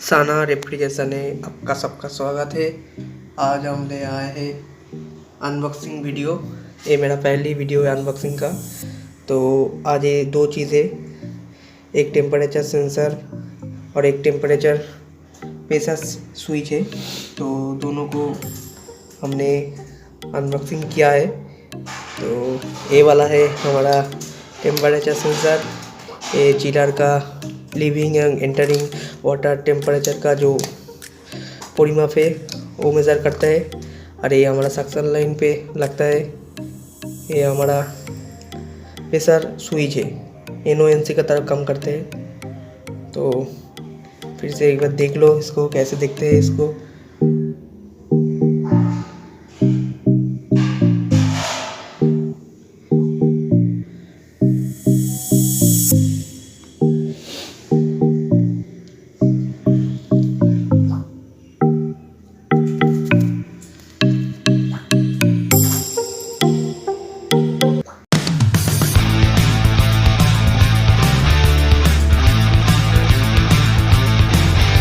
साना refrigeration है, आपका सबका स्वागत है। आज हम ले आए हैं अनबॉक्सिंग वीडियो। ये मेरा पहली वीडियो है अनबॉक्सिंग का। तो आज ये दो चीज़ें, एक टेम्परेचर सेंसर और एक टेम्परेचर प्रेशर स्विच है। तो दोनों को हमने अनबॉक्सिंग किया है। तो ये वाला है हमारा टेम्परेचर सेंसर। ये चिलर का living and entering water temperature का जो परिमाप है वो मेज़र करता है। और ये हमारा सक्शन लाइन पे लगता है। ये हमारा प्रेशर स्विच है, एनओएनसी का तरह काम करते हैं। तो फिर से एक बार देख लो इसको, कैसे देखते हैं इसको।